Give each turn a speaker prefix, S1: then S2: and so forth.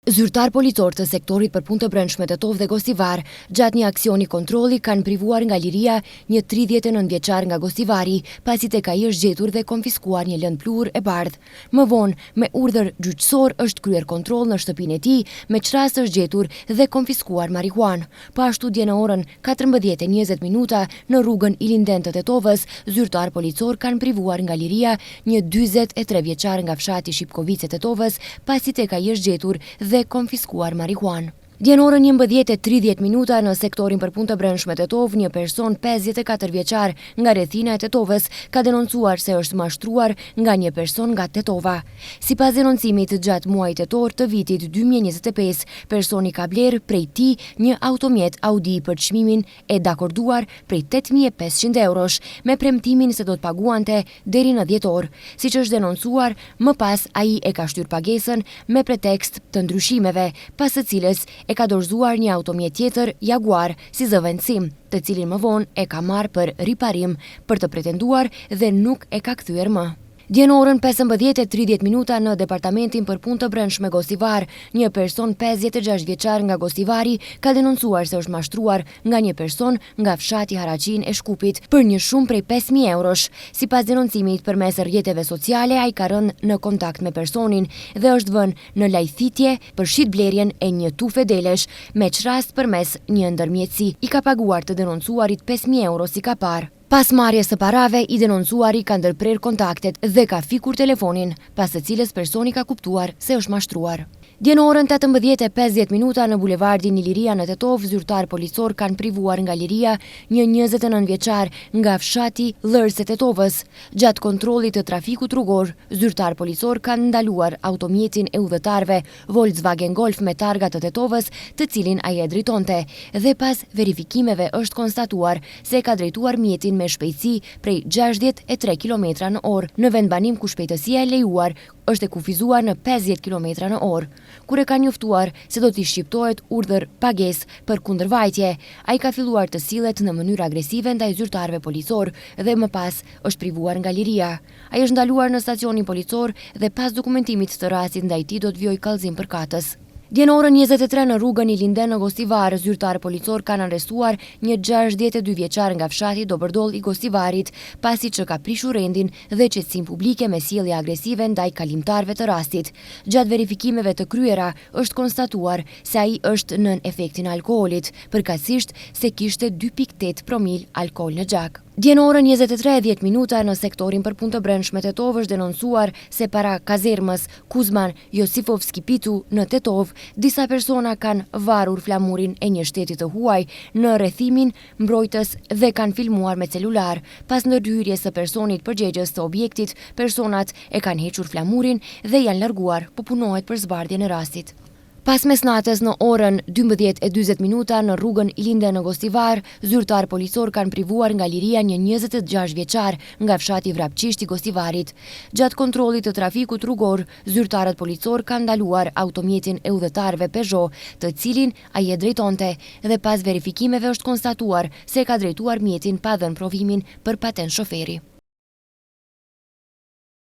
S1: Zyrtar policor të sektorit për punë të brendshme Tetov dhe Gostivar, gjatë një aksioni kontrolli kanë privuar nga liria një 39 vjeçar nga Gostivari, pasi tek ai është gjetur dhe konfiskuar një lëndë plur e bardhë. Më vonë, me urdhër gjyqësor është kryer kontroll në shtëpinë e tij, me çrast është gjetur dhe konfiskuar marihuanë. Po ashtu dje në orën 14:20 në rrugën Ilinden të Tetovës, zyrtar policor kanë privuar nga liria një 43 vjeçar nga fshati Shipkovice Tetovës, pasi tek ai është gjetur dhe konfiskuar marihuanë. Dje në orën 11:30 në sektorin për punë të brendshme Tetov, një person 54 vjeçar nga rrethina e Tetovës ka denoncuar se është mashtruar nga një person nga Tetova. Sipas denoncimit, gjatë muajit tetor të vitit 2025, personi ka blerë prej tij një automjet Audi për çmimin e dakorduar prej 8.500 eurosh, me premtimin se do të paguante deri në dhjetor. Siç është denoncuar, më pas ai e ka shtyr pagesën me pretekst të ndryshimeve, pas së cilës e ka dorëzuar një automjet tjetër Jaguar si zëvendësim, të cilin më vonë e ka marrë për riparim, për të pretenduar dhe nuk e ka kthyer më. Dje në orën 15:30 në departamentin për punë të brendshme Gostivar, një person 56 vjeçar nga Gostivari ka denoncuar se është mashtruar nga një person nga fshati Haraqin e Shkupit për një shumë prej 5.000 eurosh. Sipas denoncimit, përmes rrjeteve sociale ai ka rënë në kontakt me personin dhe është vënë në lajthitje për shitblerjen e një tufe delesh, me çrast përmes një ndërmjetësi i ka paguar të denoncuarit 5.000 euro si ka parë. Pas marrjes së parave, i denoncuari ka ndërprer kontaktet dhe ka fikur telefonin, pas së cilës personi ka kuptuar se është mashtruar. Dje në orën 18:50 në bulevardin Iliria në Tetov, zyrtar policor kanë privuar nga liria një 29 vjeçar nga fshati Lërës e Tetovës. Gjatë kontrollit të trafikut rrugor, zyrtar policor kanë ndaluar automjetin e udhëtarëve Volkswagen Golf me targa të Tetovës, të cilin ai e drejtonte, dhe pas verifikimeve është konstatuar se ka drejtuar mjetin me shpejtësi prej 63 km/h, në vendbanim ku shpejtësia e lejuar është e kufizuar në 50 km/h. Kur e ka njoftuar se do t'i shqiptohet urdhër pagesë për kundërvajtje, ai ka filluar të sillet në mënyrë agresive ndaj zyrtarëve policor dhe më pas është privuar nga liria. Ai është ndaluar në stacionin policor dhe pas dokumentimit të rastit ndaj tij do të vijojë kallëzim përkatës. Dje në orën 23 në rrugën Ilinden në Gostivar, zyrtar policor kanë arrestuar një 62 vjeçar nga fshati Dobërdoll i Gostivarit, pasi që ka prishur rendin dhe qetësinë publike me sjellje agresive ndaj kalimtarëve të rastit. Gjatë verifikimeve të kryera është konstatuar se ai është nën efektin e alkoolit, përkatësisht se kishte 2.8 promil alkool në gjak. Dje në orën 23:10 në sektorin për punë të brendshme Tetov është denoncuar se para kazermës Kuzman Josifovski Pitu në Tetov, disa persona kanë varur flamurin e një shteti të huaj në rrethimin mbrojtës dhe kanë filmuar me celular. Pas ndërhyrjes së personit përgjegjës të objektit, personat e kanë hequr flamurin dhe janë larguar, po punohet për zbardhjen e rastit. Pas mesnatës në orën 12:40 në rrugën Ilinden në Gostivar, zyrtar policor kanë privuar nga liria një 26 vjeçar nga fshati Vrapçisht i Gostivarit. Gjatë kontrollit të trafikut rrugor, zyrtarët policor kanë ndaluar automjetin e udhëtarëve Peugeot, të cilin ai e drejtonte, dhe pas verifikimeve është konstatuar se ka drejtuar mjetin pa dhënë provimin për patent shoferi.